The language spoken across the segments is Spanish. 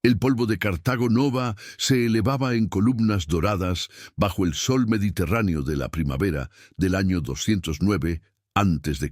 El polvo de Cartago Nova se elevaba en columnas doradas bajo el sol mediterráneo de la primavera del año 209 a.C.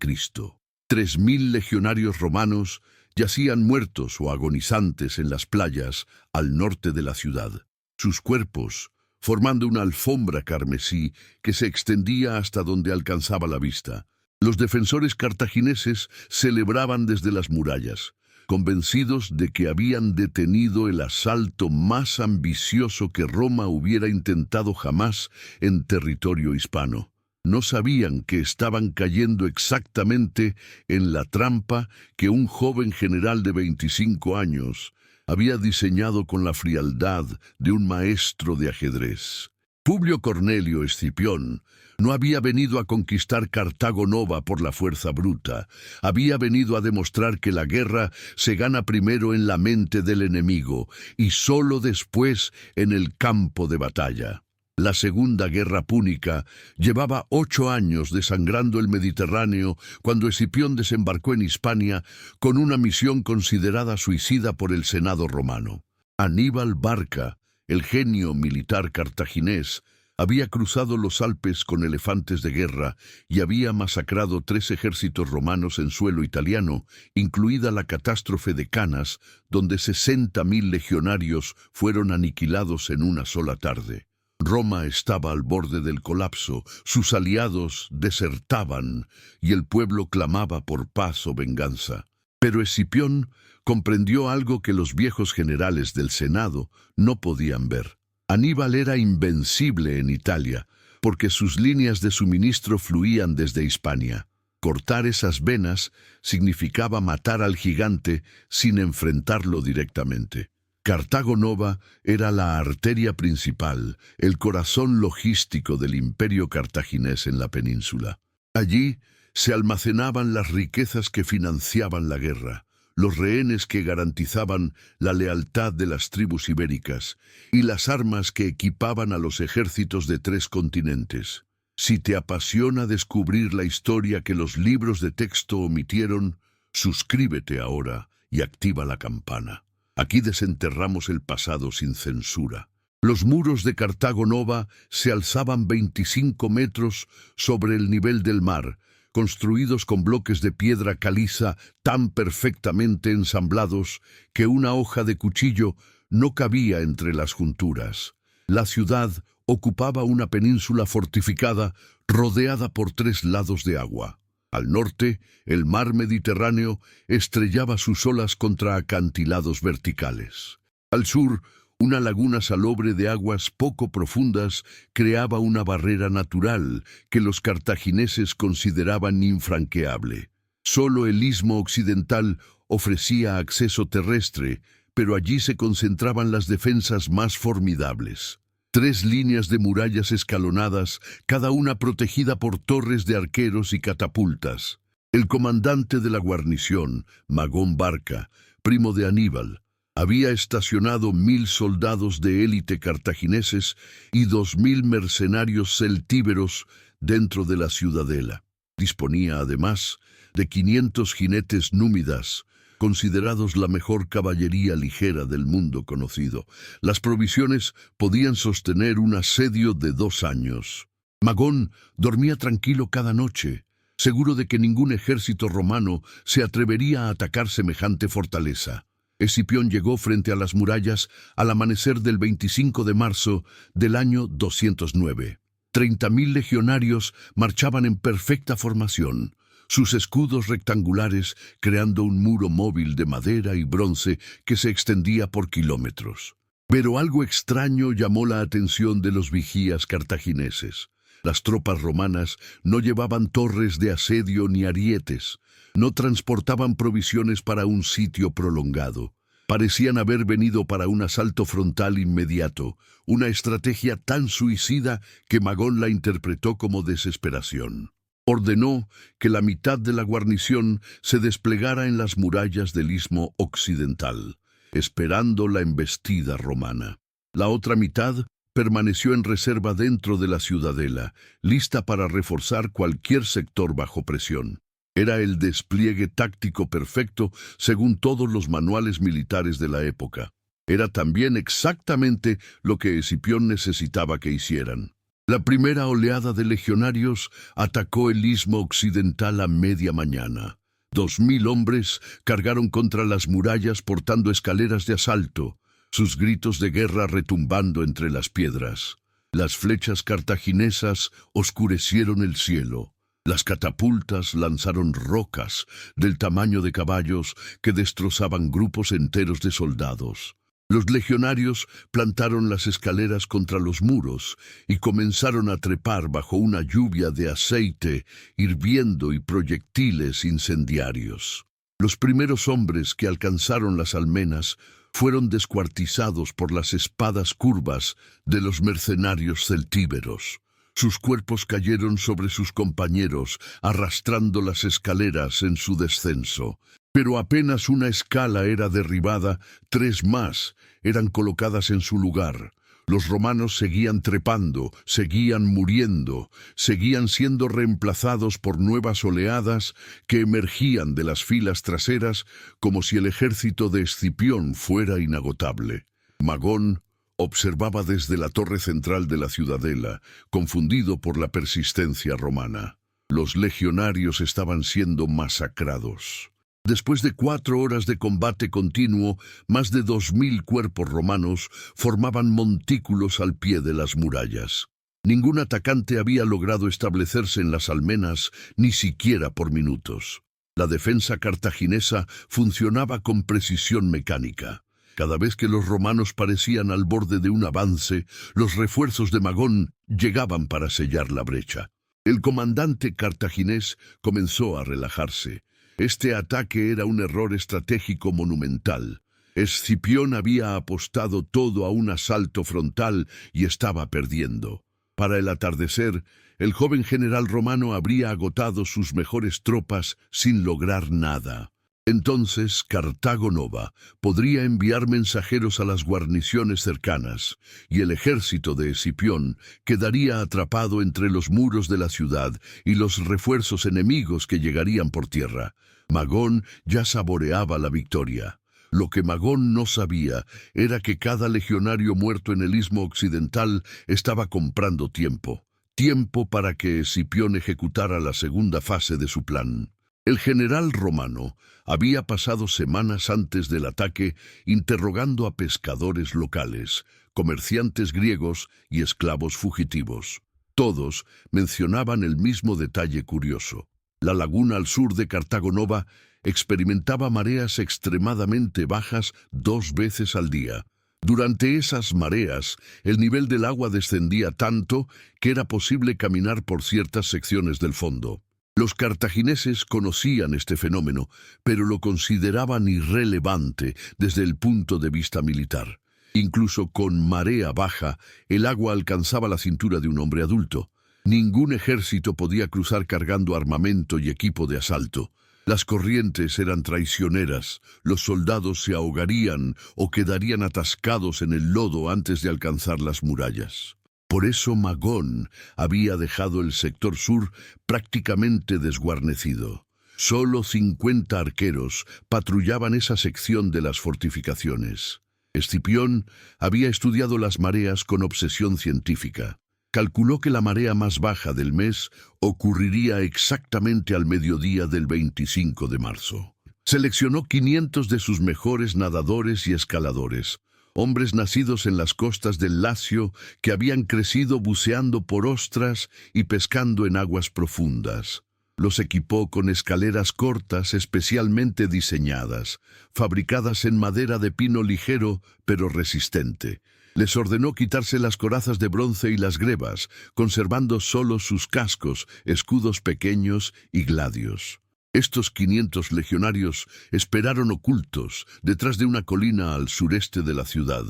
3000 legionarios romanos yacían muertos o agonizantes en las playas al norte de la ciudad. Sus cuerpos, formando una alfombra carmesí que se extendía hasta donde alcanzaba la vista. Los defensores cartagineses celebraban desde las murallas, convencidos de que habían detenido el asalto más ambicioso que Roma hubiera intentado jamás en territorio hispano. No sabían que estaban cayendo exactamente en la trampa que un joven general de 25 años había diseñado con la frialdad de un maestro de ajedrez. Publio Cornelio Escipión no había venido a conquistar Cartago Nova por la fuerza bruta. Había venido a demostrar que la guerra se gana primero en la mente del enemigo y solo después en el campo de batalla. La Segunda Guerra Púnica llevaba 8 años desangrando el Mediterráneo cuando Escipión desembarcó en Hispania con una misión considerada suicida por el Senado romano. Aníbal Barca, el genio militar cartaginés, había cruzado los Alpes con elefantes de guerra y había masacrado 3 ejércitos romanos en suelo italiano, incluida la catástrofe de Canas, donde 60.000 legionarios fueron aniquilados en una sola tarde. Roma estaba al borde del colapso, sus aliados desertaban y el pueblo clamaba por paz o venganza. Pero Escipión comprendió algo que los viejos generales del Senado no podían ver. Aníbal era invencible en Italia, porque sus líneas de suministro fluían desde Hispania. Cortar esas venas significaba matar al gigante sin enfrentarlo directamente. Cartago Nova era la arteria principal, el corazón logístico del imperio cartaginés en la península. Allí se almacenaban las riquezas que financiaban la guerra, los rehenes que garantizaban la lealtad de las tribus ibéricas y las armas que equipaban a los ejércitos de 3 continentes. Si te apasiona descubrir la historia que los libros de texto omitieron, suscríbete ahora y activa la campana. Aquí desenterramos el pasado sin censura. Los muros de Cartago Nova se alzaban 25 metros sobre el nivel del mar, construidos con bloques de piedra caliza tan perfectamente ensamblados que una hoja de cuchillo no cabía entre las junturas. La ciudad ocupaba una península fortificada rodeada por 3 lados de agua. Al norte, el mar Mediterráneo estrellaba sus olas contra acantilados verticales. Al sur, una laguna salobre de aguas poco profundas creaba una barrera natural que los cartagineses consideraban infranqueable. Solo el istmo occidental ofrecía acceso terrestre, pero allí se concentraban las defensas más formidables. 3 líneas de murallas escalonadas, cada una protegida por torres de arqueros y catapultas. El comandante de la guarnición, Magón Barca, primo de Aníbal, había estacionado 1000 soldados de élite cartagineses y 2000 mercenarios celtíberos dentro de la ciudadela. Disponía, además, de 500 jinetes númidas, considerados la mejor caballería ligera del mundo conocido. Las provisiones podían sostener un asedio de 2 años. Magón dormía tranquilo cada noche, seguro de que ningún ejército romano se atrevería a atacar semejante fortaleza. Escipión llegó frente a las murallas al amanecer del 25 de marzo del año 209. 30.000 legionarios marchaban en perfecta formación, sus escudos rectangulares creando un muro móvil de madera y bronce que se extendía por kilómetros. Pero algo extraño llamó la atención de los vigías cartagineses. Las tropas romanas no llevaban torres de asedio ni arietes, no transportaban provisiones para un sitio prolongado. Parecían haber venido para un asalto frontal inmediato, una estrategia tan suicida que Magón la interpretó como desesperación. Ordenó que la mitad de la guarnición se desplegara en las murallas del istmo occidental, esperando la embestida romana. La otra mitad permaneció en reserva dentro de la ciudadela, lista para reforzar cualquier sector bajo presión. Era el despliegue táctico perfecto según todos los manuales militares de la época. Era también exactamente lo que Escipión necesitaba que hicieran. La primera oleada de legionarios atacó el istmo occidental a media mañana. 2000 hombres cargaron contra las murallas portando escaleras de asalto, sus gritos de guerra retumbando entre las piedras. Las flechas cartaginesas oscurecieron el cielo. Las catapultas lanzaron rocas del tamaño de caballos que destrozaban grupos enteros de soldados. Los legionarios plantaron las escaleras contra los muros y comenzaron a trepar bajo una lluvia de aceite hirviendo y proyectiles incendiarios. Los primeros hombres que alcanzaron las almenas fueron descuartizados por las espadas curvas de los mercenarios celtíberos. Sus cuerpos cayeron sobre sus compañeros, arrastrando las escaleras en su descenso. Pero apenas una escala era derribada, 3 más eran colocadas en su lugar. Los romanos seguían trepando, seguían muriendo, seguían siendo reemplazados por nuevas oleadas que emergían de las filas traseras como si el ejército de Escipión fuera inagotable. Magón observaba desde la torre central de la ciudadela, confundido por la persistencia romana. Los legionarios estaban siendo masacrados. Después de 4 horas de combate continuo, más de 2000 cuerpos romanos formaban montículos al pie de las murallas. Ningún atacante había logrado establecerse en las almenas, ni siquiera por minutos. La defensa cartaginesa funcionaba con precisión mecánica. Cada vez que los romanos parecían al borde de un avance, los refuerzos de Magón llegaban para sellar la brecha. El comandante cartaginés comenzó a relajarse. Este ataque era un error estratégico monumental. Escipión había apostado todo a un asalto frontal y estaba perdiendo. Para el atardecer, el joven general romano habría agotado sus mejores tropas sin lograr nada. Entonces Cartago Nova podría enviar mensajeros a las guarniciones cercanas, y el ejército de Escipión quedaría atrapado entre los muros de la ciudad y los refuerzos enemigos que llegarían por tierra. Magón ya saboreaba la victoria. Lo que Magón no sabía era que cada legionario muerto en el istmo occidental estaba comprando tiempo. Tiempo para que Escipión ejecutara la segunda fase de su plan. El general romano había pasado semanas antes del ataque interrogando a pescadores locales, comerciantes griegos y esclavos fugitivos. Todos mencionaban el mismo detalle curioso. La laguna al sur de Cartago Nova experimentaba mareas extremadamente bajas 2 veces al día. Durante esas mareas, el nivel del agua descendía tanto que era posible caminar por ciertas secciones del fondo. Los cartagineses conocían este fenómeno, pero lo consideraban irrelevante desde el punto de vista militar. Incluso con marea baja, el agua alcanzaba la cintura de un hombre adulto. Ningún ejército podía cruzar cargando armamento y equipo de asalto. Las corrientes eran traicioneras, los soldados se ahogarían o quedarían atascados en el lodo antes de alcanzar las murallas. Por eso Magón había dejado el sector sur prácticamente desguarnecido. Solo 50 arqueros patrullaban esa sección de las fortificaciones. Escipión había estudiado las mareas con obsesión científica. Calculó que la marea más baja del mes ocurriría exactamente al mediodía del 25 de marzo. Seleccionó 500 de sus mejores nadadores y escaladores, hombres nacidos en las costas del Lacio que habían crecido buceando por ostras y pescando en aguas profundas. Los equipó con escaleras cortas especialmente diseñadas, fabricadas en madera de pino ligero pero resistente. Les ordenó quitarse las corazas de bronce y las grebas, conservando solo sus cascos, escudos pequeños y gladios. Estos 500 legionarios esperaron ocultos detrás de una colina al sureste de la ciudad,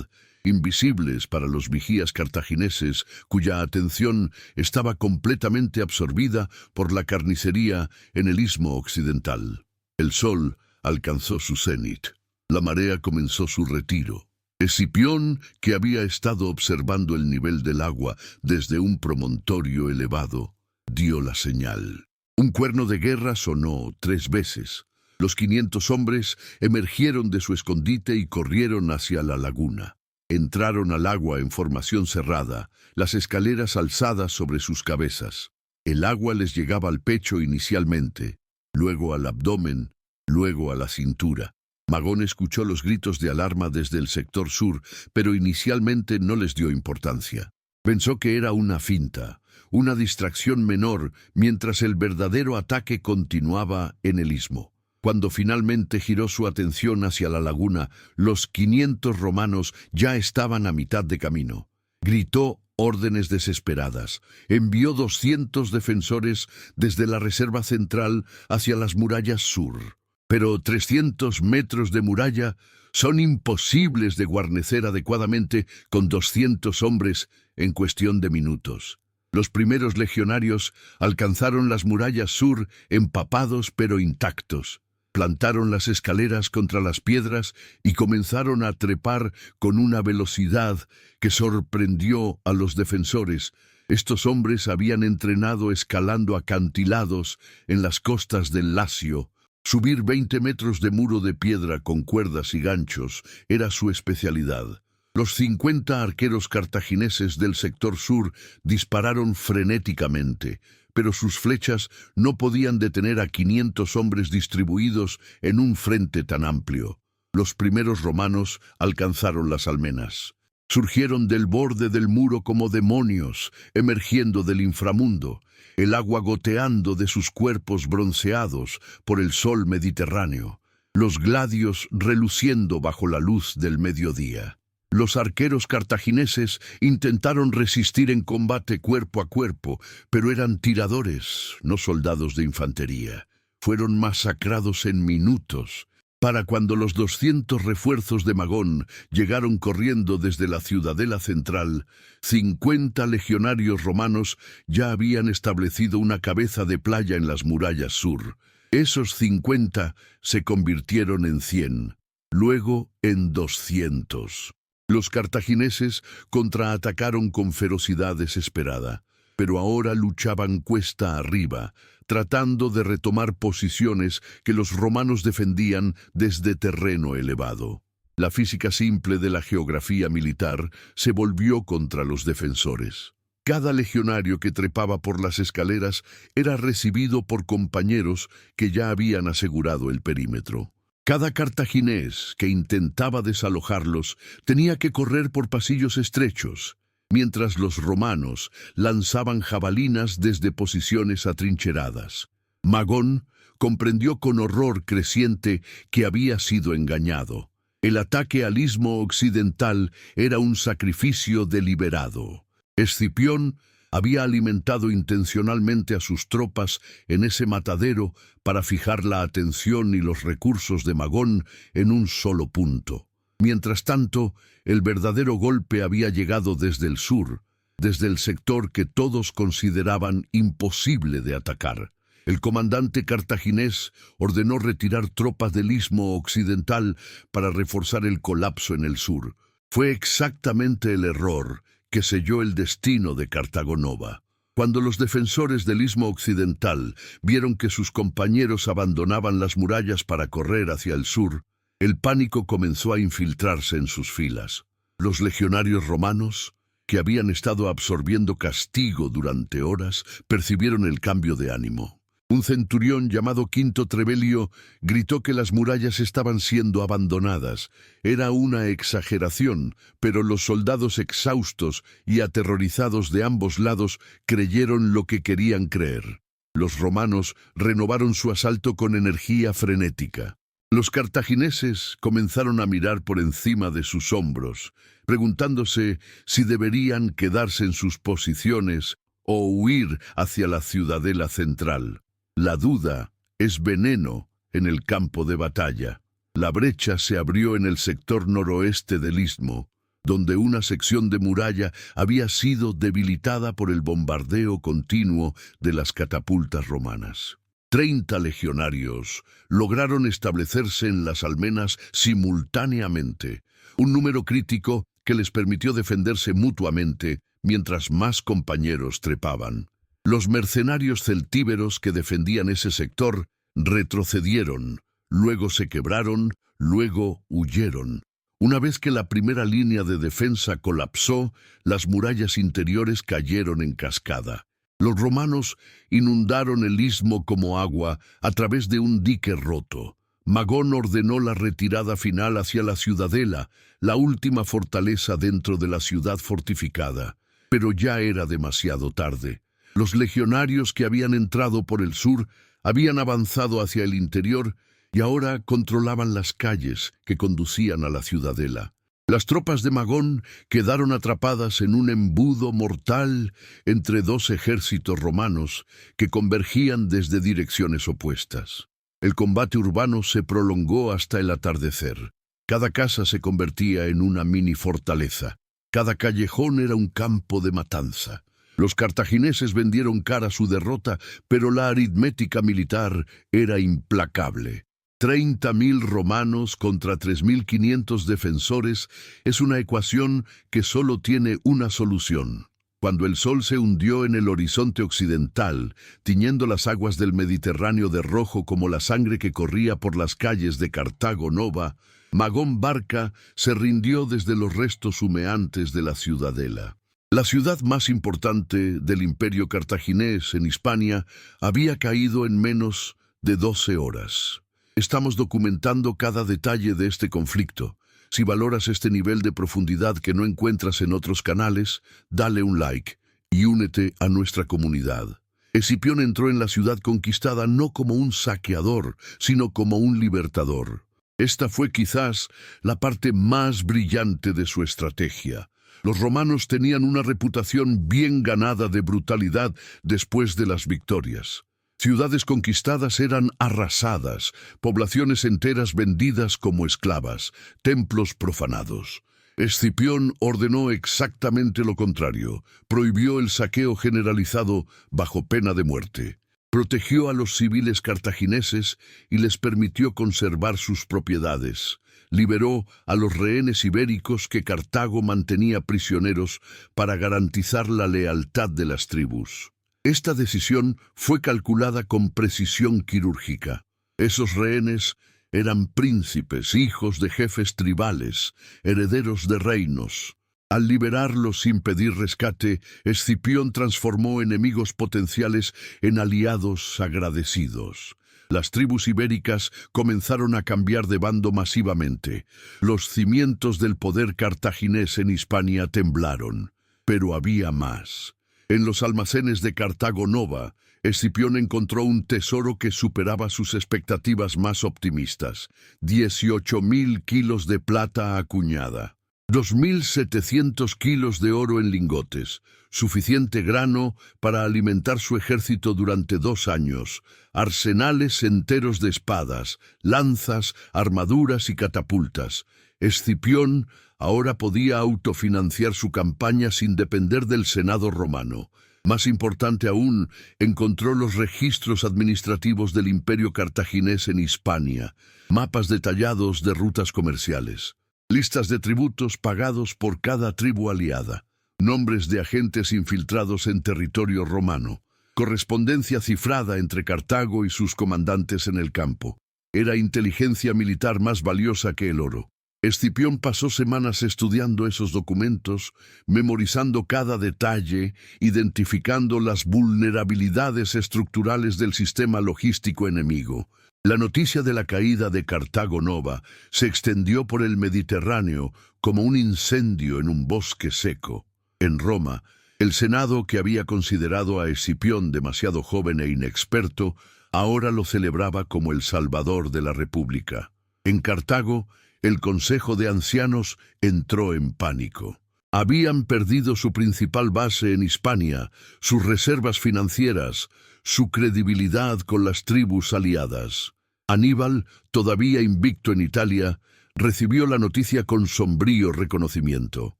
invisibles para los vigías cartagineses cuya atención estaba completamente absorbida por la carnicería en el istmo occidental. El sol alcanzó su cenit. La marea comenzó su retiro. Escipión, que había estado observando el nivel del agua desde un promontorio elevado, dio la señal. Un cuerno de guerra sonó 3 veces. Los 500 hombres emergieron de su escondite y corrieron hacia la laguna. Entraron al agua en formación cerrada, las escaleras alzadas sobre sus cabezas. El agua les llegaba al pecho inicialmente, luego al abdomen, luego a la cintura. Magón escuchó los gritos de alarma desde el sector sur, pero inicialmente no les dio importancia. Pensó que era una finta, una distracción menor, mientras el verdadero ataque continuaba en el istmo. Cuando finalmente giró su atención hacia la laguna, los 500 romanos ya estaban a mitad de camino. Gritó órdenes desesperadas. Envió 200 defensores desde la reserva central hacia las murallas sur. Pero 300 metros de muralla son imposibles de guarnecer adecuadamente con 200 hombres en cuestión de minutos. Los primeros legionarios alcanzaron las murallas sur empapados pero intactos. Plantaron las escaleras contra las piedras y comenzaron a trepar con una velocidad que sorprendió a los defensores. Estos hombres habían entrenado escalando acantilados en las costas del Lacio. Subir 20 metros de muro de piedra con cuerdas y ganchos era su especialidad. Los 50 arqueros cartagineses del sector sur dispararon frenéticamente, pero sus flechas no podían detener a 500 hombres distribuidos en un frente tan amplio. Los primeros romanos alcanzaron las almenas. Surgieron del borde del muro como demonios, emergiendo del inframundo, el agua goteando de sus cuerpos bronceados por el sol mediterráneo, los gladios reluciendo bajo la luz del mediodía. Los arqueros cartagineses intentaron resistir en combate cuerpo a cuerpo, pero eran tiradores, no soldados de infantería. Fueron masacrados en minutos. Para cuando los 200 refuerzos de Magón llegaron corriendo desde la ciudadela central, 50 legionarios romanos ya habían establecido una cabeza de playa en las murallas sur. Esos 50 se convirtieron en 100, luego en 200. Los cartagineses contraatacaron con ferocidad desesperada, pero ahora luchaban cuesta arriba, tratando de retomar posiciones que los romanos defendían desde terreno elevado. La física simple de la geografía militar se volvió contra los defensores. Cada legionario que trepaba por las escaleras era recibido por compañeros que ya habían asegurado el perímetro. Cada cartaginés que intentaba desalojarlos tenía que correr por pasillos estrechos, mientras los romanos lanzaban jabalinas desde posiciones atrincheradas. Magón comprendió con horror creciente que había sido engañado. El ataque al istmo occidental era un sacrificio deliberado. Escipión había alimentado intencionalmente a sus tropas en ese matadero para fijar la atención y los recursos de Magón en un solo punto. Mientras tanto, el verdadero golpe había llegado desde el sur, desde el sector que todos consideraban imposible de atacar. El comandante cartaginés ordenó retirar tropas del istmo occidental para reforzar el colapso en el sur. Fue exactamente el error que selló el destino de Cartago Nova. Cuando los defensores del istmo occidental vieron que sus compañeros abandonaban las murallas para correr hacia el sur, el pánico comenzó a infiltrarse en sus filas. Los legionarios romanos, que habían estado absorbiendo castigo durante horas, percibieron el cambio de ánimo. Un centurión llamado Quinto Trebelio gritó que las murallas estaban siendo abandonadas. Era una exageración, pero los soldados exhaustos y aterrorizados de ambos lados creyeron lo que querían creer. Los romanos renovaron su asalto con energía frenética. Los cartagineses comenzaron a mirar por encima de sus hombros, preguntándose si deberían quedarse en sus posiciones o huir hacia la ciudadela central. La duda es veneno en el campo de batalla. La brecha se abrió en el sector noroeste del istmo, donde una sección de muralla había sido debilitada por el bombardeo continuo de las catapultas romanas. 30 legionarios lograron establecerse en las almenas simultáneamente, un número crítico que les permitió defenderse mutuamente mientras más compañeros trepaban. Los mercenarios celtíberos que defendían ese sector retrocedieron, luego se quebraron, luego huyeron. Una vez que la primera línea de defensa colapsó, las murallas interiores cayeron en cascada. Los romanos inundaron el istmo como agua a través de un dique roto. Magón ordenó la retirada final hacia la ciudadela, la última fortaleza dentro de la ciudad fortificada. Pero ya era demasiado tarde. Los legionarios que habían entrado por el sur habían avanzado hacia el interior y ahora controlaban las calles que conducían a la ciudadela. Las tropas de Magón quedaron atrapadas en un embudo mortal entre dos ejércitos romanos que convergían desde direcciones opuestas. El combate urbano se prolongó hasta el atardecer. Cada casa se convertía en una mini fortaleza. Cada callejón era un campo de matanza. Los cartagineses vendieron cara a su derrota, pero la aritmética militar era implacable. 30.000 romanos contra 3.500 defensores es una ecuación que solo tiene una solución. Cuando el sol se hundió en el horizonte occidental, tiñendo las aguas del Mediterráneo de rojo como la sangre que corría por las calles de Cartago Nova, Magón Barca se rindió desde los restos humeantes de la ciudadela. La ciudad más importante del imperio cartaginés en Hispania había caído en menos de 12 horas. Estamos documentando cada detalle de este conflicto. Si valoras este nivel de profundidad que no encuentras en otros canales, dale un like y únete a nuestra comunidad. Escipión entró en la ciudad conquistada no como un saqueador, sino como un libertador. Esta fue quizás la parte más brillante de su estrategia. Los romanos tenían una reputación bien ganada de brutalidad después de las victorias. Ciudades conquistadas eran arrasadas, poblaciones enteras vendidas como esclavas, templos profanados. Escipión ordenó exactamente lo contrario, prohibió el saqueo generalizado bajo pena de muerte. Protegió a los civiles cartagineses y les permitió conservar sus propiedades. Liberó a los rehenes ibéricos que Cartago mantenía prisioneros para garantizar la lealtad de las tribus. Esta decisión fue calculada con precisión quirúrgica. Esos rehenes eran príncipes, hijos de jefes tribales, herederos de reinos. Al liberarlos sin pedir rescate, Escipión transformó enemigos potenciales en aliados agradecidos. Las tribus ibéricas comenzaron a cambiar de bando masivamente. Los cimientos del poder cartaginés en Hispania temblaron. Pero había más. En los almacenes de Cartago Nova, Escipión encontró un tesoro que superaba sus expectativas más optimistas: 18.000 kilos de plata acuñada, 2.700 kilos de oro en lingotes, suficiente grano para alimentar su ejército durante 2 años, arsenales enteros de espadas, lanzas, armaduras y catapultas. Escipión ahora podía autofinanciar su campaña sin depender del Senado romano. Más importante aún, encontró los registros administrativos del imperio cartaginés en Hispania, mapas detallados de rutas comerciales, listas de tributos pagados por cada tribu aliada, nombres de agentes infiltrados en territorio romano, correspondencia cifrada entre Cartago y sus comandantes en el campo. Era inteligencia militar más valiosa que el oro. Escipión pasó semanas estudiando esos documentos, memorizando cada detalle, identificando las vulnerabilidades estructurales del sistema logístico enemigo. La noticia de la caída de Cartago Nova se extendió por el Mediterráneo como un incendio en un bosque seco. En Roma, el Senado, que había considerado a Escipión demasiado joven e inexperto, ahora lo celebraba como el salvador de la República. En Cartago, el Consejo de Ancianos entró en pánico. Habían perdido su principal base en Hispania, sus reservas financieras, su credibilidad con las tribus aliadas. Aníbal, todavía invicto en Italia, recibió la noticia con sombrío reconocimiento.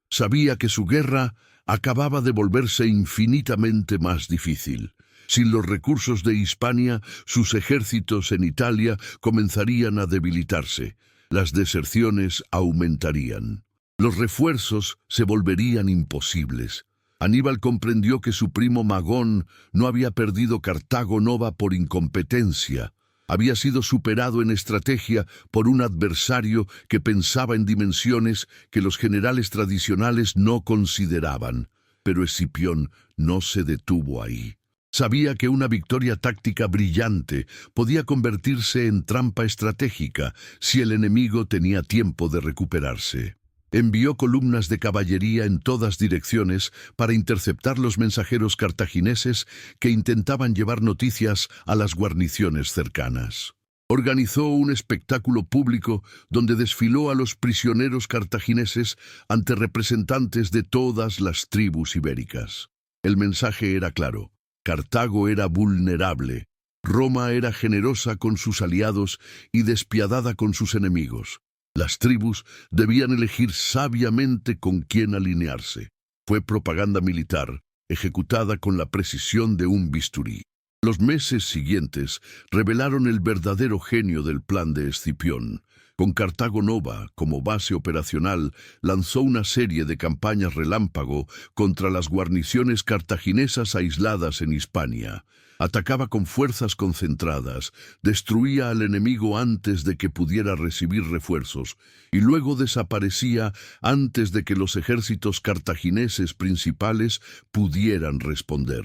Sabía que su guerra acababa de volverse infinitamente más difícil. Sin los recursos de Hispania, sus ejércitos en Italia comenzarían a debilitarse. Las deserciones aumentarían. Los refuerzos se volverían imposibles. Aníbal comprendió que su primo Magón no había perdido Cartago Nova por incompetencia. Había sido superado en estrategia por un adversario que pensaba en dimensiones que los generales tradicionales no consideraban. Pero Escipión no se detuvo ahí. Sabía que una victoria táctica brillante podía convertirse en trampa estratégica si el enemigo tenía tiempo de recuperarse. Envió columnas de caballería en todas direcciones para interceptar los mensajeros cartagineses que intentaban llevar noticias a las guarniciones cercanas. Organizó un espectáculo público donde desfiló a los prisioneros cartagineses ante representantes de todas las tribus ibéricas. El mensaje era claro: Cartago era vulnerable, Roma era generosa con sus aliados y despiadada con sus enemigos. Las tribus debían elegir sabiamente con quién alinearse. Fue propaganda militar, ejecutada con la precisión de un bisturí. Los meses siguientes revelaron el verdadero genio del plan de Escipión. Con Cartago Nova como base operacional, lanzó una serie de campañas relámpago contra las guarniciones cartaginesas aisladas en Hispania. Atacaba con fuerzas concentradas, destruía al enemigo antes de que pudiera recibir refuerzos, y luego desaparecía antes de que los ejércitos cartagineses principales pudieran responder.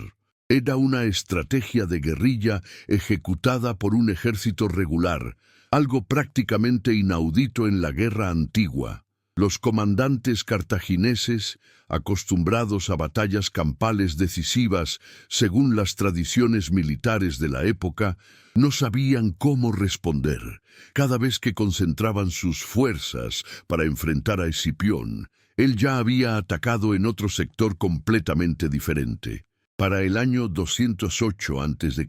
Era una estrategia de guerrilla ejecutada por un ejército regular, algo prácticamente inaudito en la guerra antigua. Los comandantes cartagineses, acostumbrados a batallas campales decisivas según las tradiciones militares de la época, no sabían cómo responder. Cada vez que concentraban sus fuerzas para enfrentar a Escipión, él ya había atacado en otro sector completamente diferente. Para el año 208 a.C.,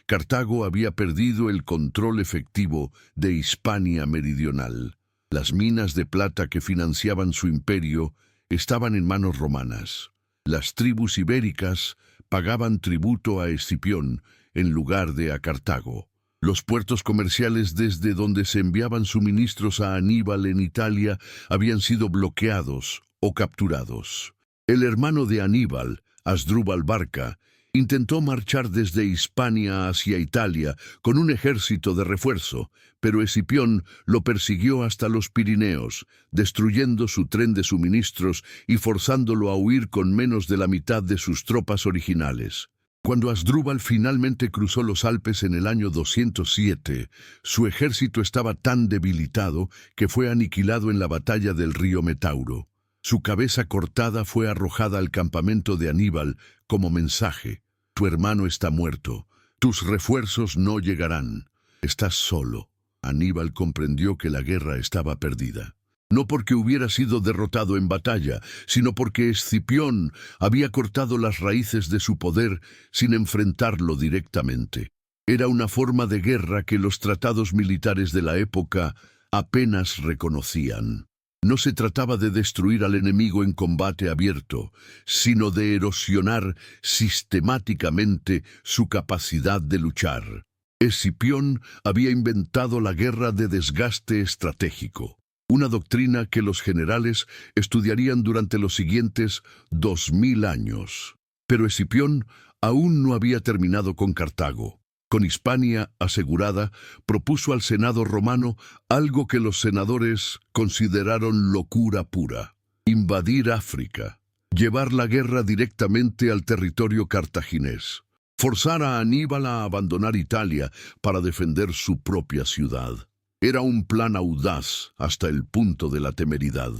Cartago había perdido el control efectivo de Hispania meridional. Las minas de plata que financiaban su imperio estaban en manos romanas. Las tribus ibéricas pagaban tributo a Escipión en lugar de a Cartago. Los puertos comerciales desde donde se enviaban suministros a Aníbal en Italia habían sido bloqueados o capturados. El hermano de Aníbal, Asdrúbal Barca, intentó marchar desde Hispania hacia Italia con un ejército de refuerzo, pero Escipión lo persiguió hasta los Pirineos, destruyendo su tren de suministros y forzándolo a huir con menos de la mitad de sus tropas originales. Cuando Asdrúbal finalmente cruzó los Alpes en el año 207, su ejército estaba tan debilitado que fue aniquilado en la batalla del río Metauro. Su cabeza cortada fue arrojada al campamento de Aníbal como mensaje: tu hermano está muerto, tus refuerzos no llegarán, estás solo. Aníbal comprendió que la guerra estaba perdida. No porque hubiera sido derrotado en batalla, sino porque Escipión había cortado las raíces de su poder sin enfrentarlo directamente. Era una forma de guerra que los tratados militares de la época apenas reconocían. No se trataba de destruir al enemigo en combate abierto, sino de erosionar sistemáticamente su capacidad de luchar. Escipión había inventado la guerra de desgaste estratégico, una doctrina que los generales estudiarían durante los siguientes 2000 años. Pero Escipión aún no había terminado con Cartago. Con Hispania asegurada, propuso al Senado romano algo que los senadores consideraron locura pura: invadir África, llevar la guerra directamente al territorio cartaginés, forzar a Aníbal a abandonar Italia para defender su propia ciudad. Era un plan audaz hasta el punto de la temeridad.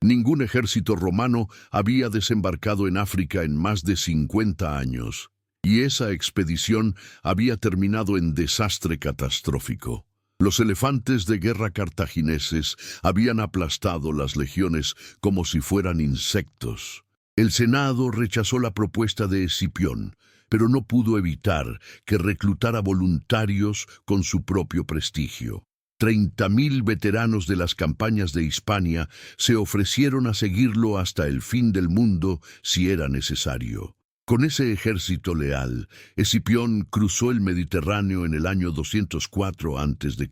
Ningún ejército romano había desembarcado en África en más de 50 años. Y esa expedición había terminado en desastre catastrófico. Los elefantes de guerra cartagineses habían aplastado las legiones como si fueran insectos. El Senado rechazó la propuesta de Escipión, pero no pudo evitar que reclutara voluntarios con su propio prestigio. 30.000 veteranos de las campañas de Hispania se ofrecieron a seguirlo hasta el fin del mundo si era necesario. Con ese ejército leal, Escipión cruzó el Mediterráneo en el año 204 a.C.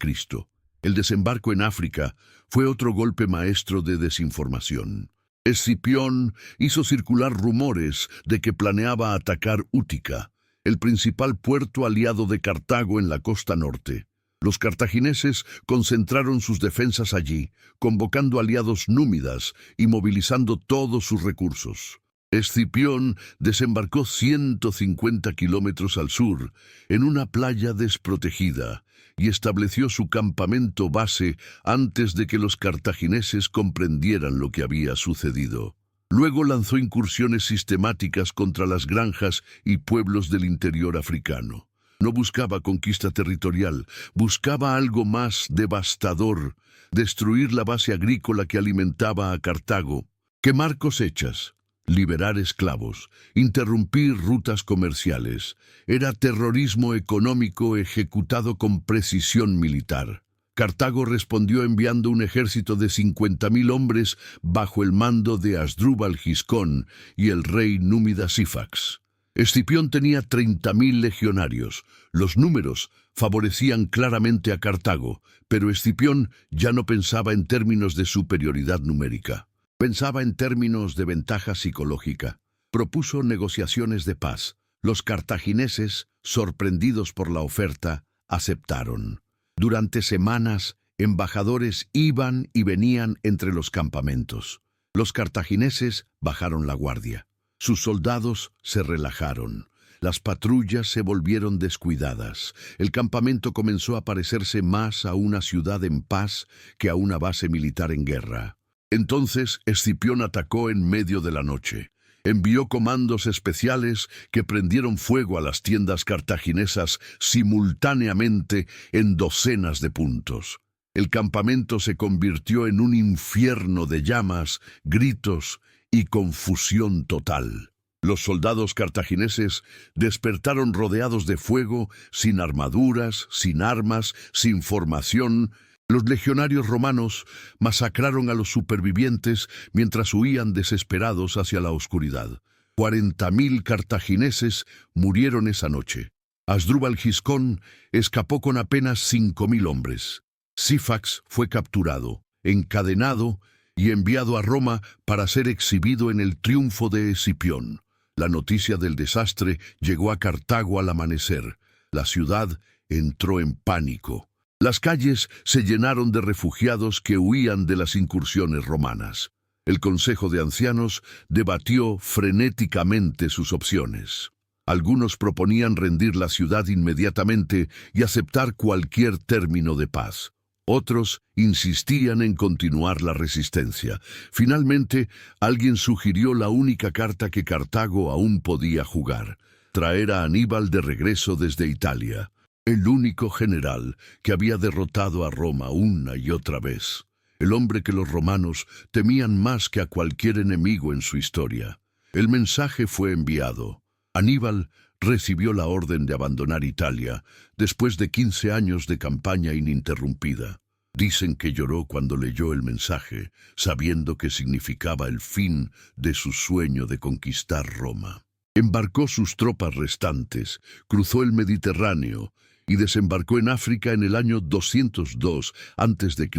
El desembarco en África fue otro golpe maestro de desinformación. Escipión hizo circular rumores de que planeaba atacar Útica, el principal puerto aliado de Cartago en la costa norte. Los cartagineses concentraron sus defensas allí, convocando aliados númidas y movilizando todos sus recursos. Escipión desembarcó 150 kilómetros al sur, en una playa desprotegida, y estableció su campamento base antes de que los cartagineses comprendieran lo que había sucedido. Luego lanzó incursiones sistemáticas contra las granjas y pueblos del interior africano. No buscaba conquista territorial, buscaba algo más devastador: destruir la base agrícola que alimentaba a Cartago, quemar cosechas, liberar esclavos, interrumpir rutas comerciales. Era terrorismo económico ejecutado con precisión militar. Cartago respondió enviando un ejército de 50.000 hombres bajo el mando de Asdrúbal Giscón y el rey númida Sífax. Escipión tenía 30.000 legionarios. Los números favorecían claramente a Cartago, pero Escipión ya no pensaba en términos de superioridad numérica. Pensaba en términos de ventaja psicológica. Propuso negociaciones de paz. Los cartagineses, sorprendidos por la oferta, aceptaron. Durante semanas, embajadores iban y venían entre los campamentos. Los cartagineses bajaron la guardia. Sus soldados se relajaron. Las patrullas se volvieron descuidadas. El campamento comenzó a parecerse más a una ciudad en paz que a una base militar en guerra. Entonces Escipión atacó en medio de la noche. Envió comandos especiales que prendieron fuego a las tiendas cartaginesas simultáneamente en docenas de puntos. El campamento se convirtió en un infierno de llamas, gritos y confusión total. Los soldados cartagineses despertaron rodeados de fuego, sin armaduras, sin armas, sin formación. Los legionarios romanos masacraron a los supervivientes mientras huían desesperados hacia la oscuridad. 40.000 cartagineses murieron esa noche. Asdrúbal Giscón escapó con apenas 5.000 hombres. Sífax fue capturado, encadenado y enviado a Roma para ser exhibido en el triunfo de Escipión. La noticia del desastre llegó a Cartago al amanecer. La ciudad entró en pánico. Las calles se llenaron de refugiados que huían de las incursiones romanas. El Consejo de Ancianos debatió frenéticamente sus opciones. Algunos proponían rendir la ciudad inmediatamente y aceptar cualquier término de paz. Otros insistían en continuar la resistencia. Finalmente, alguien sugirió la única carta que Cartago aún podía jugar: traer a Aníbal de regreso desde Italia, el único general que había derrotado a Roma una y otra vez, el hombre que los romanos temían más que a cualquier enemigo en su historia. El mensaje fue enviado. Aníbal recibió la orden de abandonar Italia después de 15 años de campaña ininterrumpida. Dicen que lloró cuando leyó el mensaje, sabiendo que significaba el fin de su sueño de conquistar Roma. Embarcó sus tropas restantes, cruzó el Mediterráneo y desembarcó en África en el año 202 a.C.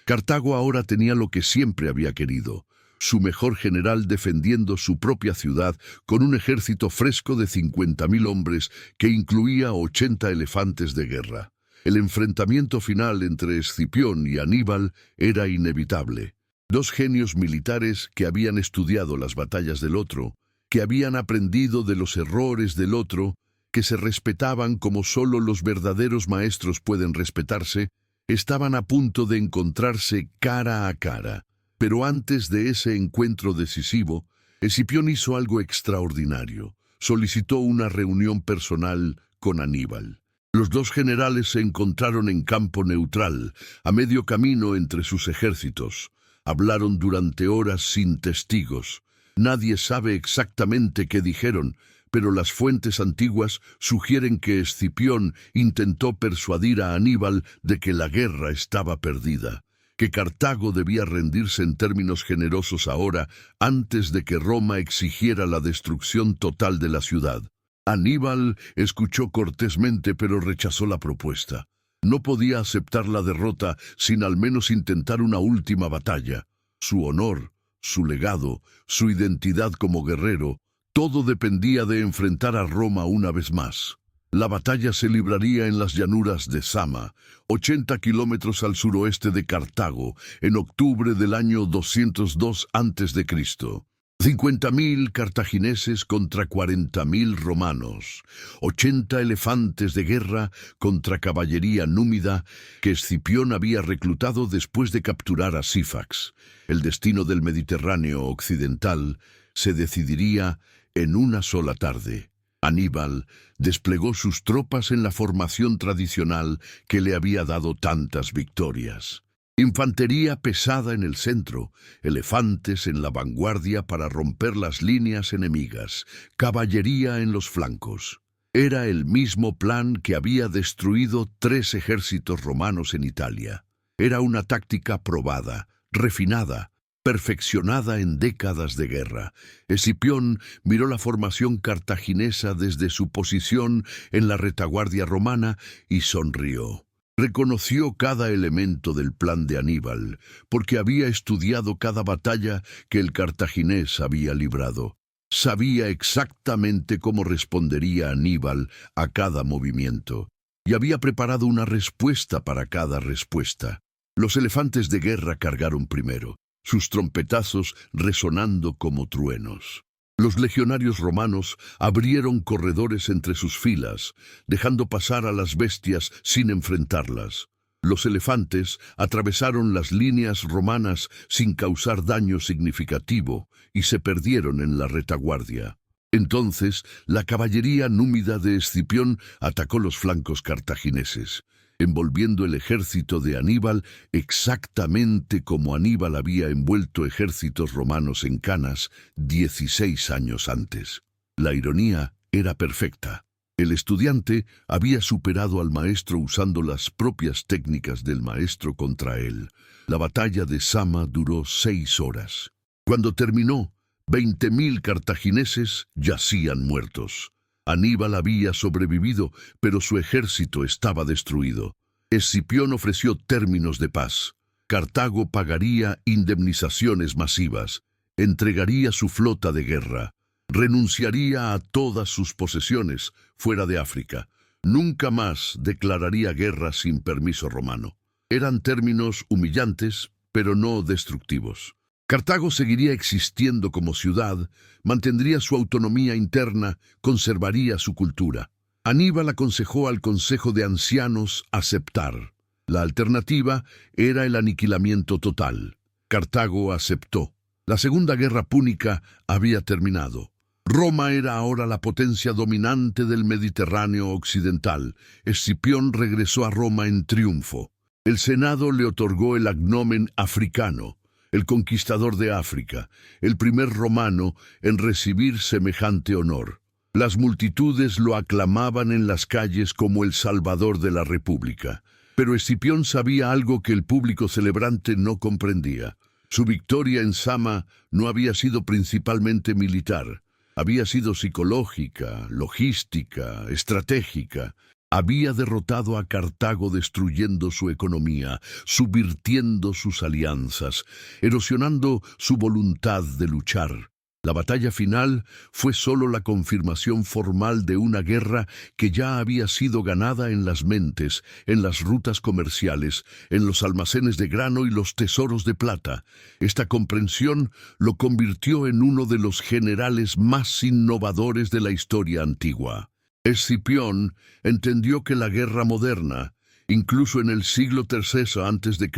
Cartago ahora tenía lo que siempre había querido: su mejor general defendiendo su propia ciudad con un ejército fresco de 50.000 hombres que incluía 80 elefantes de guerra. El enfrentamiento final entre Escipión y Aníbal era inevitable. Dos genios militares que habían estudiado las batallas del otro, que habían aprendido de los errores del otro, que se respetaban como solo los verdaderos maestros pueden respetarse, estaban a punto de encontrarse cara a cara. Pero antes de ese encuentro decisivo, Escipión hizo algo extraordinario. Solicitó una reunión personal con Aníbal. Los dos generales se encontraron en campo neutral, a medio camino entre sus ejércitos. Hablaron durante horas sin testigos. Nadie sabe exactamente qué dijeron, pero las fuentes antiguas sugieren que Escipión intentó persuadir a Aníbal de que la guerra estaba perdida, que Cartago debía rendirse en términos generosos ahora, antes de que Roma exigiera la destrucción total de la ciudad. Aníbal escuchó cortésmente, pero rechazó la propuesta. No podía aceptar la derrota sin al menos intentar una última batalla. Su honor, su legado, su identidad como guerrero, Todo dependía de enfrentar a Roma una vez más. La batalla se libraría en las llanuras de Sama, 80 kilómetros al suroeste de Cartago, en octubre del año 202 a.C. 50.000 cartagineses contra 40.000 romanos, 80 elefantes de guerra contra caballería númida que Escipión había reclutado después de capturar a Sífax. El destino del Mediterráneo occidental se decidiría en una sola tarde. Aníbal desplegó sus tropas en la formación tradicional que le había dado tantas victorias. Infantería pesada en el centro, elefantes en la vanguardia para romper las líneas enemigas, caballería en los flancos. Era el mismo plan que había destruido 3 ejércitos romanos en Italia. Era una táctica probada, refinada, perfeccionada en décadas de guerra. Escipión miró la formación cartaginesa desde su posición en la retaguardia romana y sonrió. Reconoció cada elemento del plan de Aníbal, porque había estudiado cada batalla que el cartaginés había librado. Sabía exactamente cómo respondería Aníbal a cada movimiento, y había preparado una respuesta para cada respuesta. Los elefantes de guerra cargaron primero, sus trompetazos resonando como truenos. Los legionarios romanos abrieron corredores entre sus filas, dejando pasar a las bestias sin enfrentarlas. Los elefantes atravesaron las líneas romanas sin causar daño significativo y se perdieron en la retaguardia. Entonces, la caballería númida de Escipión atacó los flancos cartagineses, envolviendo el ejército de Aníbal exactamente como Aníbal había envuelto ejércitos romanos en Canas 16 años antes. La ironía era perfecta. El estudiante había superado al maestro usando las propias técnicas del maestro contra él. La batalla de Sama duró 6 horas. Cuando terminó, 20.000 cartagineses yacían muertos. Aníbal había sobrevivido, pero su ejército estaba destruido. Escipión ofreció términos de paz. Cartago pagaría indemnizaciones masivas, entregaría su flota de guerra, renunciaría a todas sus posesiones fuera de África. Nunca más declararía guerra sin permiso romano. Eran términos humillantes, pero no destructivos. Cartago seguiría existiendo como ciudad, mantendría su autonomía interna, conservaría su cultura. Aníbal aconsejó al Consejo de Ancianos aceptar. La alternativa era el aniquilamiento total. Cartago aceptó. La Segunda Guerra Púnica había terminado. Roma era ahora la potencia dominante del Mediterráneo occidental. Escipión regresó a Roma en triunfo. El Senado le otorgó el agnomen africano, el conquistador de África, el primer romano en recibir semejante honor. Las multitudes lo aclamaban en las calles como el salvador de la República. Pero Escipión sabía algo que el público celebrante no comprendía. Su victoria en Sama no había sido principalmente militar. Había sido psicológica, logística, estratégica. Había derrotado a Cartago destruyendo su economía, subvirtiendo sus alianzas, erosionando su voluntad de luchar. La batalla final fue solo la confirmación formal de una guerra que ya había sido ganada en las mentes, en las rutas comerciales, en los almacenes de grano y los tesoros de plata. Esta comprensión lo convirtió en uno de los generales más innovadores de la historia antigua. Escipión entendió que la guerra moderna, incluso en el siglo III a.C.,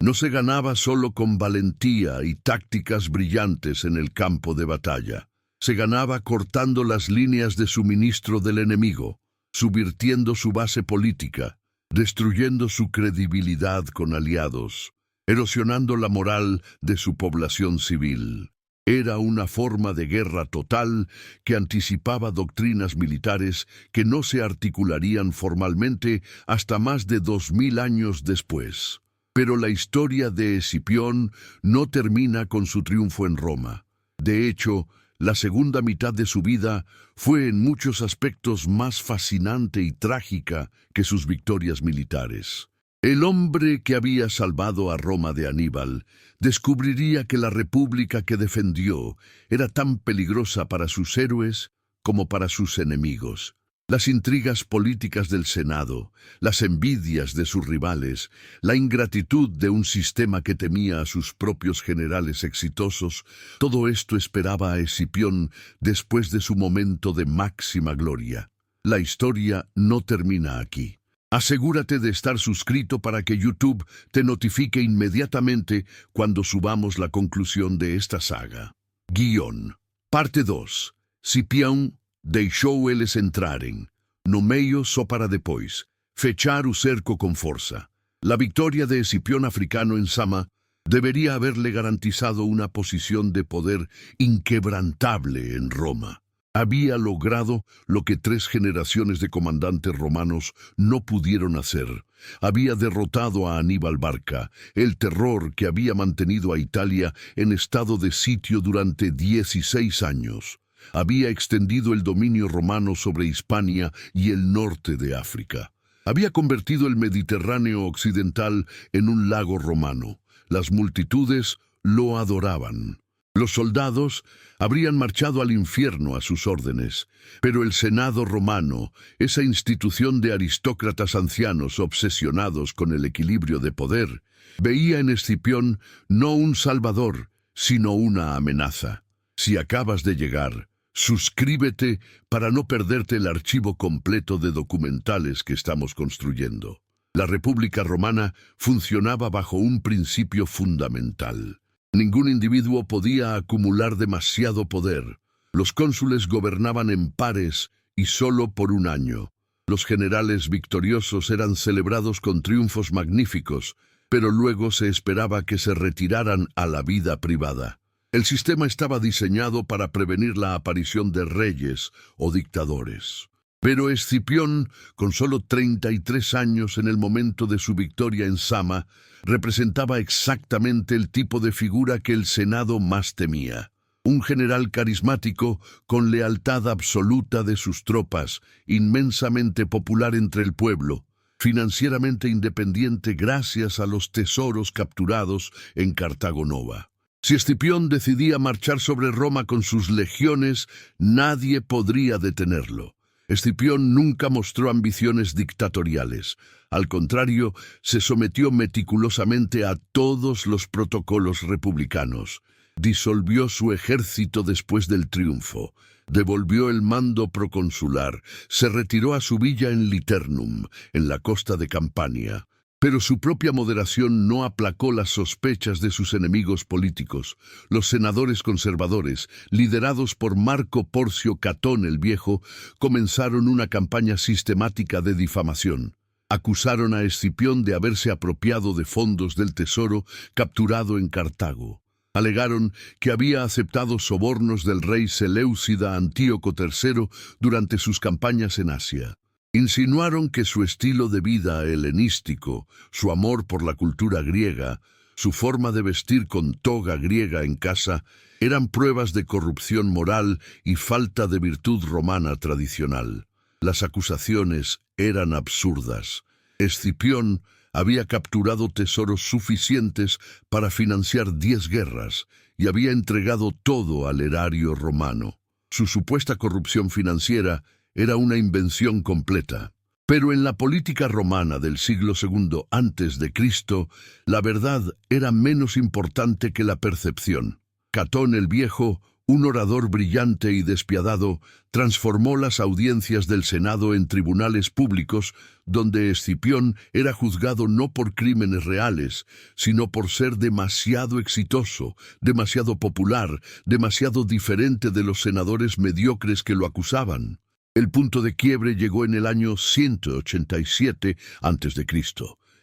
no se ganaba solo con valentía y tácticas brillantes en el campo de batalla. Se ganaba cortando las líneas de suministro del enemigo, subvirtiendo su base política, destruyendo su credibilidad con aliados, erosionando la moral de su población civil. Era una forma de guerra total que anticipaba doctrinas militares que no se articularían formalmente hasta más de 2000 años después. Pero la historia de Escipión no termina con su triunfo en Roma. De hecho, la segunda mitad de su vida fue en muchos aspectos más fascinante y trágica que sus victorias militares. El hombre que había salvado a Roma de Aníbal descubriría que la república que defendió era tan peligrosa para sus héroes como para sus enemigos. Las intrigas políticas del Senado, las envidias de sus rivales, la ingratitud de un sistema que temía a sus propios generales exitosos, todo esto esperaba a Escipión después de su momento de máxima gloria. La historia no termina aquí. Asegúrate de estar suscrito para que YouTube te notifique inmediatamente cuando subamos la conclusión de esta saga. Guión. Parte 2. Scipião deixou eles entrarem. No meio só para depois. Fechar o cerco con forza. La victoria de Escipión africano en Zama debería haberle garantizado una posición de poder inquebrantable en Roma. Había logrado lo que 3 generaciones de comandantes romanos no pudieron hacer. Había derrotado a Aníbal Barca, el terror que había mantenido a Italia en estado de sitio durante 16 años. Había extendido el dominio romano sobre Hispania y el norte de África. Había convertido el Mediterráneo occidental en un lago romano. Las multitudes lo adoraban. Los soldados habrían marchado al infierno a sus órdenes, pero el Senado romano, esa institución de aristócratas ancianos obsesionados con el equilibrio de poder, veía en Escipión no un salvador, sino una amenaza. Si acabas de llegar, suscríbete para no perderte el archivo completo de documentales que estamos construyendo. La República Romana funcionaba bajo un principio fundamental. Ningún individuo podía acumular demasiado poder. Los cónsules gobernaban en pares y solo por un año. Los generales victoriosos eran celebrados con triunfos magníficos, pero luego se esperaba que se retiraran a la vida privada. El sistema estaba diseñado para prevenir la aparición de reyes o dictadores. Pero Escipión, con solo 33 años en el momento de su victoria en Zama, representaba exactamente el tipo de figura que el Senado más temía. Un general carismático, con lealtad absoluta de sus tropas, inmensamente popular entre el pueblo, financieramente independiente gracias a los tesoros capturados en Cartago Nova. Si Escipión decidía marchar sobre Roma con sus legiones, nadie podría detenerlo. Escipión nunca mostró ambiciones dictatoriales. Al contrario, se sometió meticulosamente a todos los protocolos republicanos. Disolvió su ejército después del triunfo. Devolvió el mando proconsular. Se retiró a su villa en Liternum, en la costa de Campania. Pero su propia moderación no aplacó las sospechas de sus enemigos políticos. Los senadores conservadores, liderados por Marco Porcio Catón el Viejo, comenzaron una campaña sistemática de difamación. Acusaron a Escipión de haberse apropiado de fondos del tesoro capturado en Cartago. Alegaron que había aceptado sobornos del rey Seleucida Antíoco III durante sus campañas en Asia. Insinuaron que su estilo de vida helenístico, su amor por la cultura griega, su forma de vestir con toga griega en casa, eran pruebas de corrupción moral y falta de virtud romana tradicional. Las acusaciones eran absurdas. Escipión había capturado tesoros suficientes para financiar 10 guerras y había entregado todo al erario romano. Su supuesta corrupción financiera era una invención completa. Pero en la política romana del siglo II a.C., la verdad era menos importante que la percepción. Catón el Viejo, un orador brillante y despiadado, transformó las audiencias del Senado en tribunales públicos donde Escipión era juzgado no por crímenes reales, sino por ser demasiado exitoso, demasiado popular, demasiado diferente de los senadores mediocres que lo acusaban. El punto de quiebre llegó en el año 187 a.C.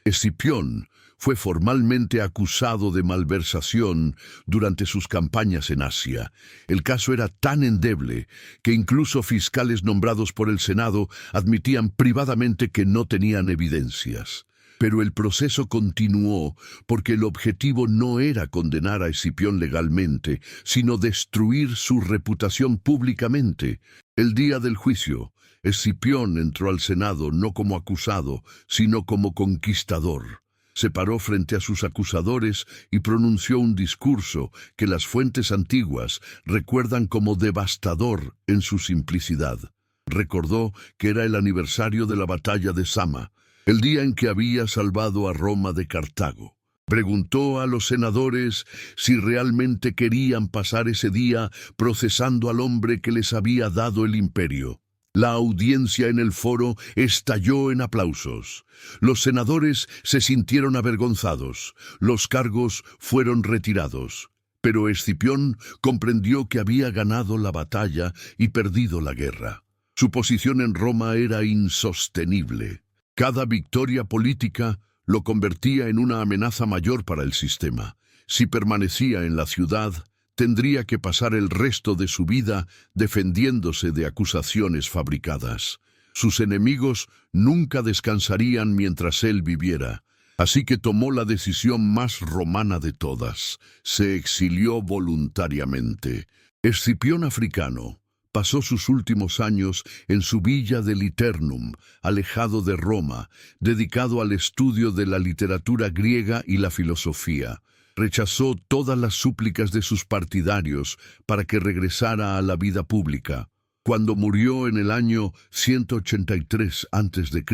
Escipión fue formalmente acusado de malversación durante sus campañas en Asia. El caso era tan endeble que incluso fiscales nombrados por el Senado admitían privadamente que no tenían evidencias. Pero el proceso continuó porque el objetivo no era condenar a Escipión legalmente, sino destruir su reputación públicamente. El día del juicio, Escipión entró al Senado no como acusado, sino como conquistador. Se paró frente a sus acusadores y pronunció un discurso que las fuentes antiguas recuerdan como devastador en su simplicidad. Recordó que era el aniversario de la batalla de Zama, el día en que había salvado a Roma de Cartago. Preguntó a los senadores si realmente querían pasar ese día procesando al hombre que les había dado el imperio. La audiencia en el foro estalló en aplausos. Los senadores se sintieron avergonzados. Los cargos fueron retirados. Pero Escipión comprendió que había ganado la batalla y perdido la guerra. Su posición en Roma era insostenible. Cada victoria política lo convertía en una amenaza mayor para el sistema. Si permanecía en la ciudad, tendría que pasar el resto de su vida defendiéndose de acusaciones fabricadas. Sus enemigos nunca descansarían mientras él viviera, así que tomó la decisión más romana de todas. Se exilió voluntariamente. Escipión Africano pasó sus últimos años en su villa de Liternum, alejado de Roma, dedicado al estudio de la literatura griega y la filosofía. Rechazó todas las súplicas de sus partidarios para que regresara a la vida pública. Cuando murió en el año 183 a.C.,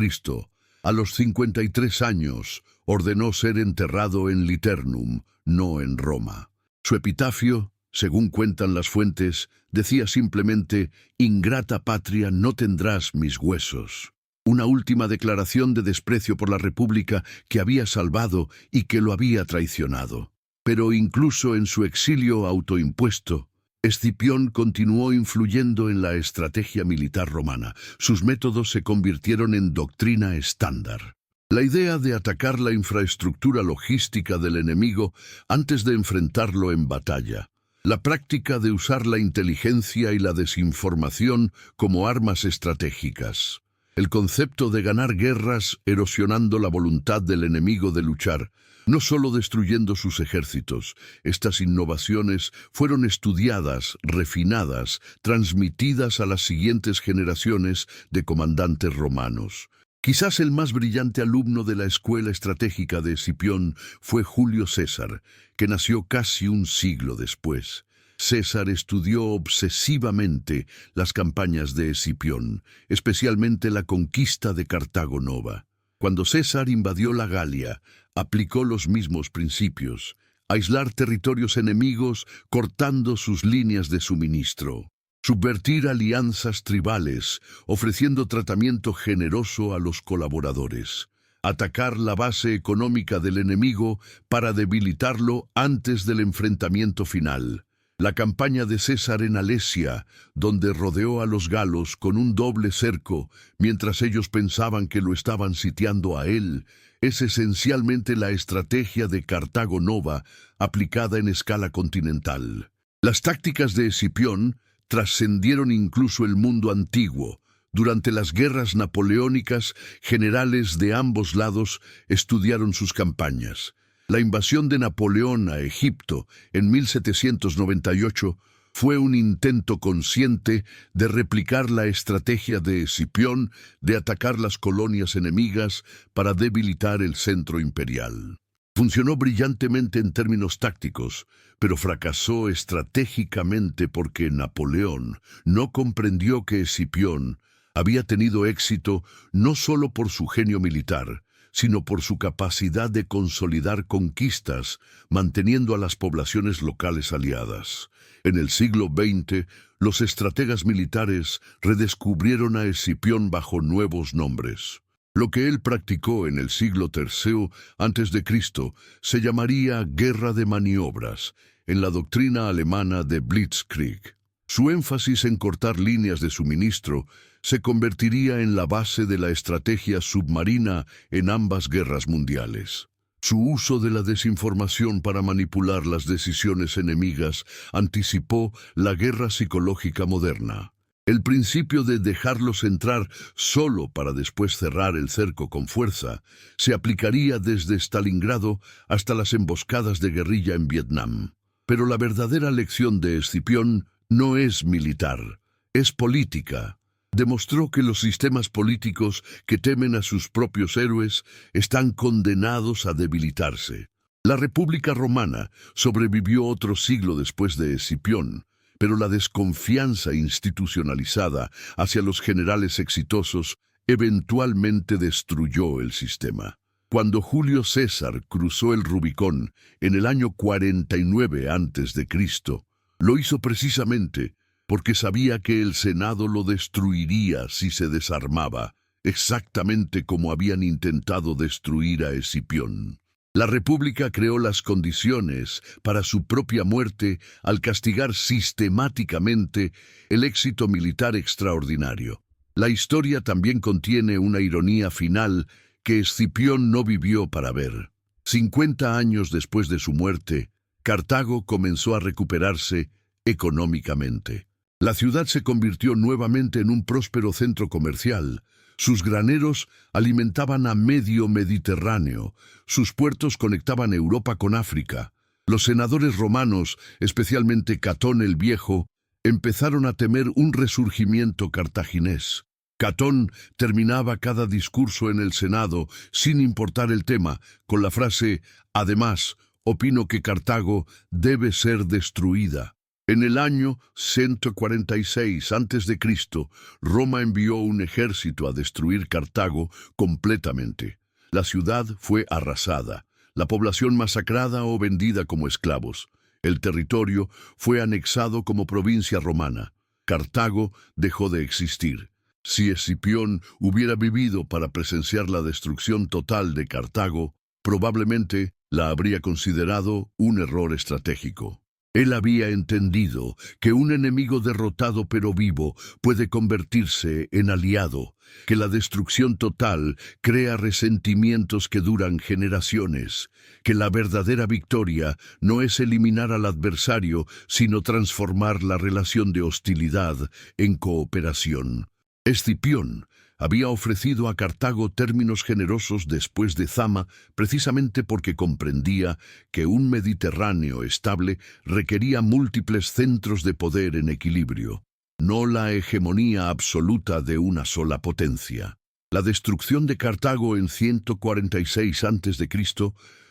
a los 53 años, ordenó ser enterrado en Liternum, no en Roma. Su epitafio, según cuentan las fuentes, decía simplemente: «Ingrata patria, no tendrás mis huesos». Una última declaración de desprecio por la República que había salvado y que lo había traicionado. Pero incluso en su exilio autoimpuesto, Escipión continuó influyendo en la estrategia militar romana. Sus métodos se convirtieron en doctrina estándar. La idea de atacar la infraestructura logística del enemigo antes de enfrentarlo en batalla. La práctica de usar la inteligencia y la desinformación como armas estratégicas. El concepto de ganar guerras erosionando la voluntad del enemigo de luchar, no solo destruyendo sus ejércitos. Estas innovaciones fueron estudiadas, refinadas, transmitidas a las siguientes generaciones de comandantes romanos. Quizás el más brillante alumno de la escuela estratégica de Escipión fue Julio César, que nació casi un siglo después. César estudió obsesivamente las campañas de Escipión, especialmente la conquista de Cartago Nova. Cuando César invadió la Galia, aplicó los mismos principios: aislar territorios enemigos cortando sus líneas de suministro, subvertir alianzas tribales, ofreciendo tratamiento generoso a los colaboradores, atacar la base económica del enemigo para debilitarlo antes del enfrentamiento final. La campaña de César en Alesia, donde rodeó a los galos con un doble cerco, mientras ellos pensaban que lo estaban sitiando a él, es esencialmente la estrategia de Cartago Nova aplicada en escala continental. Las tácticas de Escipión trascendieron incluso el mundo antiguo. Durante las guerras napoleónicas, generales de ambos lados estudiaron sus campañas. La invasión de Napoleón a Egipto en 1798 fue un intento consciente de replicar la estrategia de Escipión de atacar las colonias enemigas para debilitar el centro imperial. Funcionó brillantemente en términos tácticos, pero fracasó estratégicamente porque Napoleón no comprendió que Escipión había tenido éxito no solo por su genio militar, sino por su capacidad de consolidar conquistas, manteniendo a las poblaciones locales aliadas. En el siglo XX, los estrategas militares redescubrieron a Escipión bajo nuevos nombres. Lo que él practicó en el siglo III a.C. se llamaría guerra de maniobras, en la doctrina alemana de Blitzkrieg. Su énfasis en cortar líneas de suministro se convertiría en la base de la estrategia submarina en ambas guerras mundiales. Su uso de la desinformación para manipular las decisiones enemigas anticipó la guerra psicológica moderna. El principio de dejarlos entrar solo para después cerrar el cerco con fuerza se aplicaría desde Stalingrado hasta las emboscadas de guerrilla en Vietnam. Pero la verdadera lección de Escipión no es militar, es política. Demostró que los sistemas políticos que temen a sus propios héroes están condenados a debilitarse. La República Romana sobrevivió otro siglo después de Escipión, pero la desconfianza institucionalizada hacia los generales exitosos eventualmente destruyó el sistema. Cuando Julio César cruzó el Rubicón en el año 49 a.C., lo hizo precisamente porque sabía que el Senado lo destruiría si se desarmaba, exactamente como habían intentado destruir a Escipión. La República creó las condiciones para su propia muerte al castigar sistemáticamente el éxito militar extraordinario. La historia también contiene una ironía final que Escipión no vivió para ver. 50 años después de su muerte, Cartago comenzó a recuperarse económicamente. La ciudad se convirtió nuevamente en un próspero centro comercial. Sus graneros alimentaban a medio Mediterráneo, sus puertos conectaban Europa con África. Los senadores romanos, especialmente Catón el Viejo, empezaron a temer un resurgimiento cartaginés. Catón terminaba cada discurso en el Senado, sin importar el tema, con la frase: «Además, opino que Cartago debe ser destruida». En el año 146 a.C., Roma envió un ejército a destruir Cartago completamente. La ciudad fue arrasada, la población masacrada o vendida como esclavos. El territorio fue anexado como provincia romana. Cartago dejó de existir. Si Escipión hubiera vivido para presenciar la destrucción total de Cartago, probablemente la habría considerado un error estratégico. Él había entendido que un enemigo derrotado pero vivo puede convertirse en aliado, que la destrucción total crea resentimientos que duran generaciones, que la verdadera victoria no es eliminar al adversario, sino transformar la relación de hostilidad en cooperación. Escipión había ofrecido a Cartago términos generosos después de Zama, precisamente porque comprendía que un Mediterráneo estable requería múltiples centros de poder en equilibrio, no la hegemonía absoluta de una sola potencia. La destrucción de Cartago en 146 a.C.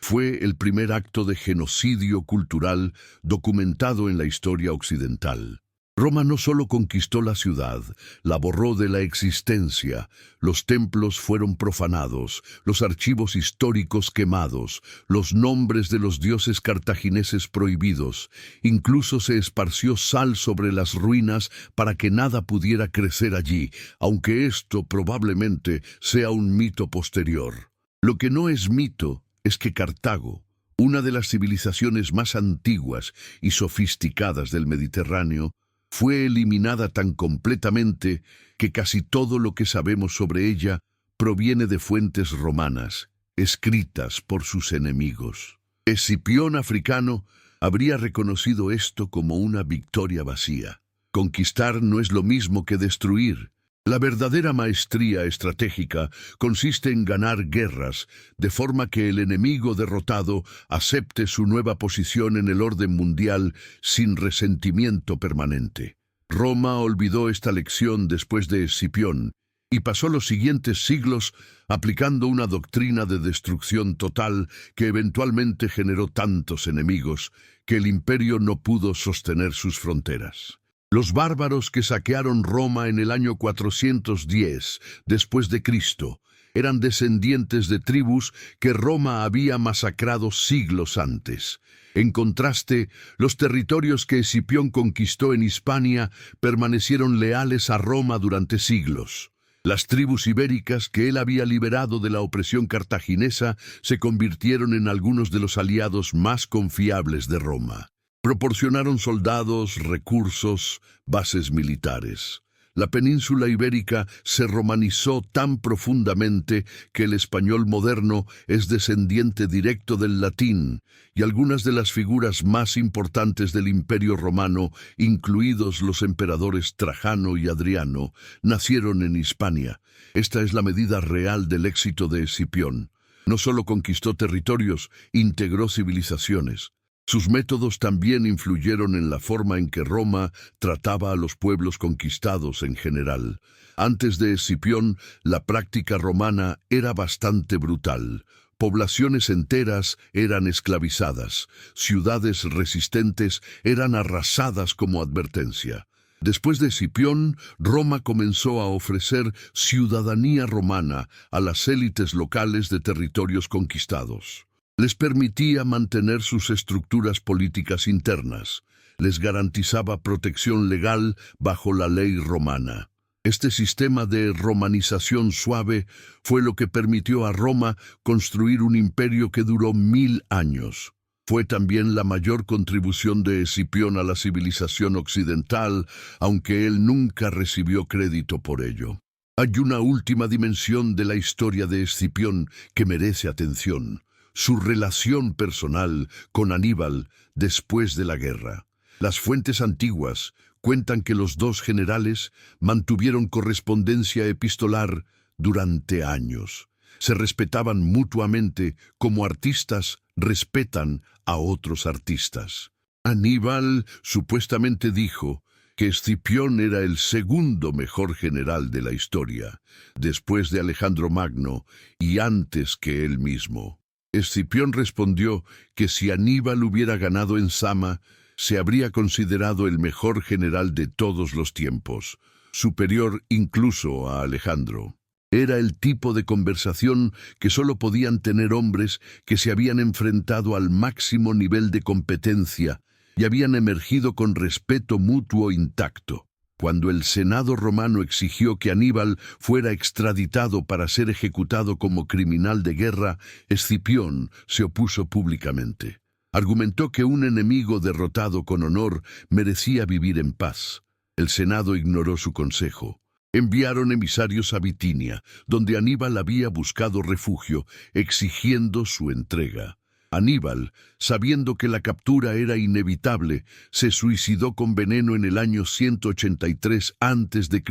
fue el primer acto de genocidio cultural documentado en la historia occidental. Roma no solo conquistó la ciudad, la borró de la existencia. Los templos fueron profanados, los archivos históricos quemados, los nombres de los dioses cartagineses prohibidos. Incluso se esparció sal sobre las ruinas para que nada pudiera crecer allí, aunque esto probablemente sea un mito posterior. Lo que no es mito es que Cartago, una de las civilizaciones más antiguas y sofisticadas del Mediterráneo, fue eliminada tan completamente que casi todo lo que sabemos sobre ella proviene de fuentes romanas, escritas por sus enemigos. Escipión africano habría reconocido esto como una victoria vacía. Conquistar no es lo mismo que destruir. La verdadera maestría estratégica consiste en ganar guerras, de forma que el enemigo derrotado acepte su nueva posición en el orden mundial sin resentimiento permanente. Roma olvidó esta lección después de Escipión y pasó los siguientes siglos aplicando una doctrina de destrucción total que eventualmente generó tantos enemigos que el imperio no pudo sostener sus fronteras. Los bárbaros que saquearon Roma en el año 410 después de Cristo eran descendientes de tribus que Roma había masacrado siglos antes. En contraste, los territorios que Escipión conquistó en Hispania permanecieron leales a Roma durante siglos. Las tribus ibéricas que él había liberado de la opresión cartaginesa se convirtieron en algunos de los aliados más confiables de Roma. Proporcionaron soldados, recursos, bases militares. La península ibérica se romanizó tan profundamente que el español moderno es descendiente directo del latín, y algunas de las figuras más importantes del Imperio Romano, incluidos los emperadores Trajano y Adriano, nacieron en Hispania. Esta es la medida real del éxito de Escipión. No solo conquistó territorios, integró civilizaciones. Sus métodos también influyeron en la forma en que Roma trataba a los pueblos conquistados en general. Antes de Escipión, la práctica romana era bastante brutal. Poblaciones enteras eran esclavizadas, ciudades resistentes eran arrasadas como advertencia. Después de Escipión, Roma comenzó a ofrecer ciudadanía romana a las élites locales de territorios conquistados. Les permitía mantener sus estructuras políticas internas. Les garantizaba protección legal bajo la ley romana. Este sistema de romanización suave fue lo que permitió a Roma construir un imperio que duró 1000 años. Fue también la mayor contribución de Escipión a la civilización occidental, aunque él nunca recibió crédito por ello. Hay una última dimensión de la historia de Escipión que merece atención: su relación personal con Aníbal después de la guerra. Las fuentes antiguas cuentan que los dos generales mantuvieron correspondencia epistolar durante años. Se respetaban mutuamente como artistas respetan a otros artistas. Aníbal supuestamente dijo que Escipión era el segundo mejor general de la historia, después de Alejandro Magno y antes que él mismo. Escipión respondió que si Aníbal hubiera ganado en Zama, se habría considerado el mejor general de todos los tiempos, superior incluso a Alejandro. Era el tipo de conversación que solo podían tener hombres que se habían enfrentado al máximo nivel de competencia y habían emergido con respeto mutuo intacto. Cuando el Senado romano exigió que Aníbal fuera extraditado para ser ejecutado como criminal de guerra, Escipión se opuso públicamente. Argumentó que un enemigo derrotado con honor merecía vivir en paz. El Senado ignoró su consejo. Enviaron emisarios a Bitinia, donde Aníbal había buscado refugio, exigiendo su entrega. Aníbal, sabiendo que la captura era inevitable, se suicidó con veneno en el año 183 a.C.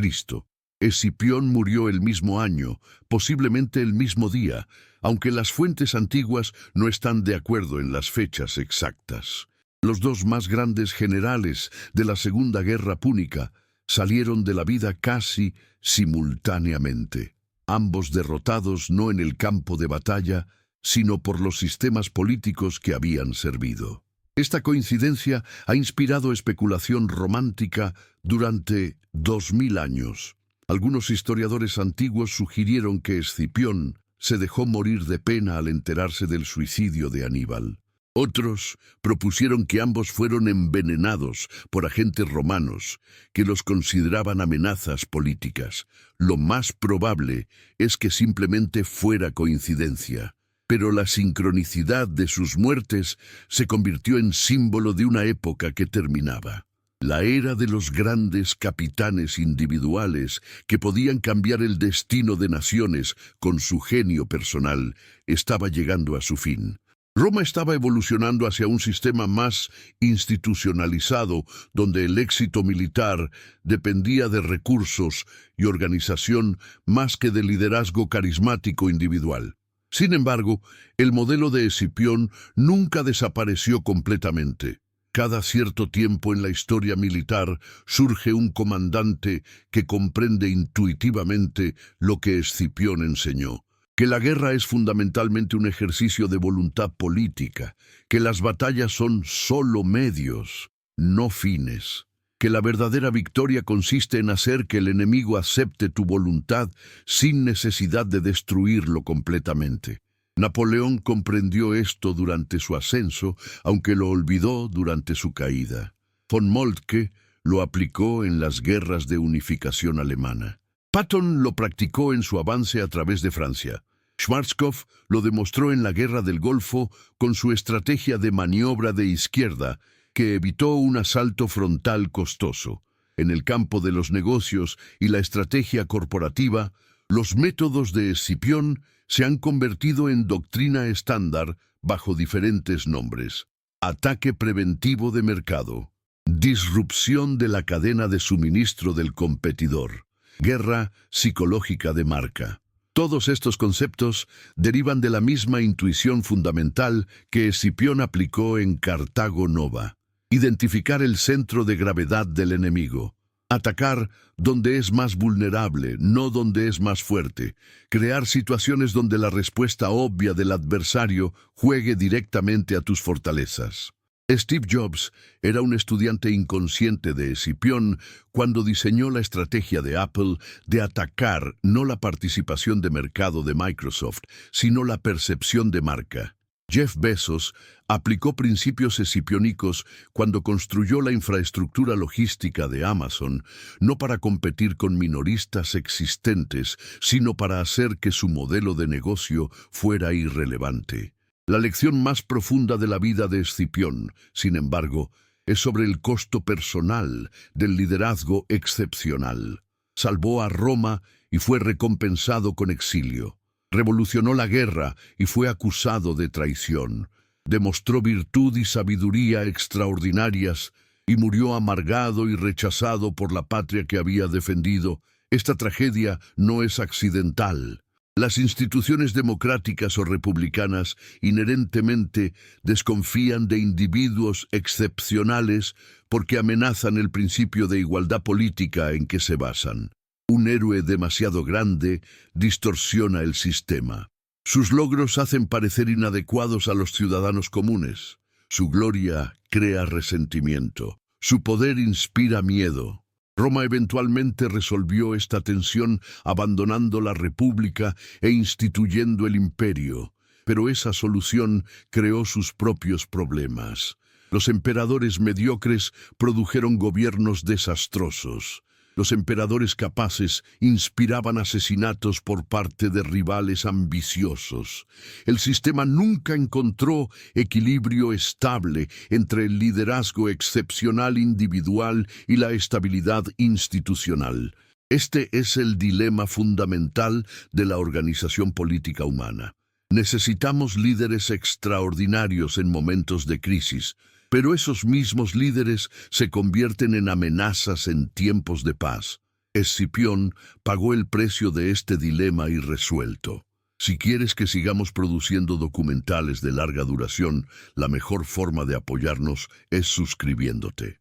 Escipión murió el mismo año, posiblemente el mismo día, aunque las fuentes antiguas no están de acuerdo en las fechas exactas. Los dos más grandes generales de la Segunda Guerra Púnica salieron de la vida casi simultáneamente, ambos derrotados no en el campo de batalla, sino por los sistemas políticos que habían servido. Esta coincidencia ha inspirado especulación romántica durante 2000 años. Algunos historiadores antiguos sugirieron que Escipión se dejó morir de pena al enterarse del suicidio de Aníbal. Otros propusieron que ambos fueron envenenados por agentes romanos que los consideraban amenazas políticas. Lo más probable es que simplemente fuera coincidencia. Pero la sincronicidad de sus muertes se convirtió en símbolo de una época que terminaba. La era de los grandes capitanes individuales que podían cambiar el destino de naciones con su genio personal estaba llegando a su fin. Roma estaba evolucionando hacia un sistema más institucionalizado, donde el éxito militar dependía de recursos y organización más que de liderazgo carismático individual. Sin embargo, el modelo de Escipión nunca desapareció completamente. Cada cierto tiempo en la historia militar surge un comandante que comprende intuitivamente lo que Escipión enseñó: que la guerra es fundamentalmente un ejercicio de voluntad política, que las batallas son solo medios, no fines, que la verdadera victoria consiste en hacer que el enemigo acepte tu voluntad sin necesidad de destruirlo completamente. Napoleón comprendió esto durante su ascenso, aunque lo olvidó durante su caída. Von Moltke lo aplicó en las guerras de unificación alemana. Patton lo practicó en su avance a través de Francia. Schwarzkopf lo demostró en la Guerra del Golfo con su estrategia de maniobra de izquierda, que evitó un asalto frontal costoso. En el campo de los negocios y la estrategia corporativa, los métodos de Escipión se han convertido en doctrina estándar bajo diferentes nombres: ataque preventivo de mercado, disrupción de la cadena de suministro del competidor, guerra psicológica de marca. Todos estos conceptos derivan de la misma intuición fundamental que Escipión aplicó en Cartago Nova: identificar el centro de gravedad del enemigo. Atacar donde es más vulnerable, no donde es más fuerte. Crear situaciones donde la respuesta obvia del adversario juegue directamente a tus fortalezas. Steve Jobs era un estudiante inconsciente de Escipión cuando diseñó la estrategia de Apple de atacar no la participación de mercado de Microsoft, sino la percepción de marca. Jeff Bezos aplicó principios escipiónicos cuando construyó la infraestructura logística de Amazon, no para competir con minoristas existentes, sino para hacer que su modelo de negocio fuera irrelevante. La lección más profunda de la vida de Escipión, sin embargo, es sobre el costo personal del liderazgo excepcional. Salvó a Roma y fue recompensado con exilio. Revolucionó la guerra y fue acusado de traición. Demostró virtud y sabiduría extraordinarias y murió amargado y rechazado por la patria que había defendido. Esta tragedia no es accidental. Las instituciones democráticas o republicanas inherentemente desconfían de individuos excepcionales porque amenazan el principio de igualdad política en que se basan. Un héroe demasiado grande distorsiona el sistema. Sus logros hacen parecer inadecuados a los ciudadanos comunes. Su gloria crea resentimiento. Su poder inspira miedo. Roma eventualmente resolvió esta tensión abandonando la república e instituyendo el imperio, pero esa solución creó sus propios problemas. Los emperadores mediocres produjeron gobiernos desastrosos. Los emperadores capaces inspiraban asesinatos por parte de rivales ambiciosos. El sistema nunca encontró equilibrio estable entre el liderazgo excepcional individual y la estabilidad institucional. Este es el dilema fundamental de la organización política humana. Necesitamos líderes extraordinarios en momentos de crisis, pero esos mismos líderes se convierten en amenazas en tiempos de paz. Escipión pagó el precio de este dilema irresuelto. Si quieres que sigamos produciendo documentales de larga duración, la mejor forma de apoyarnos es suscribiéndote.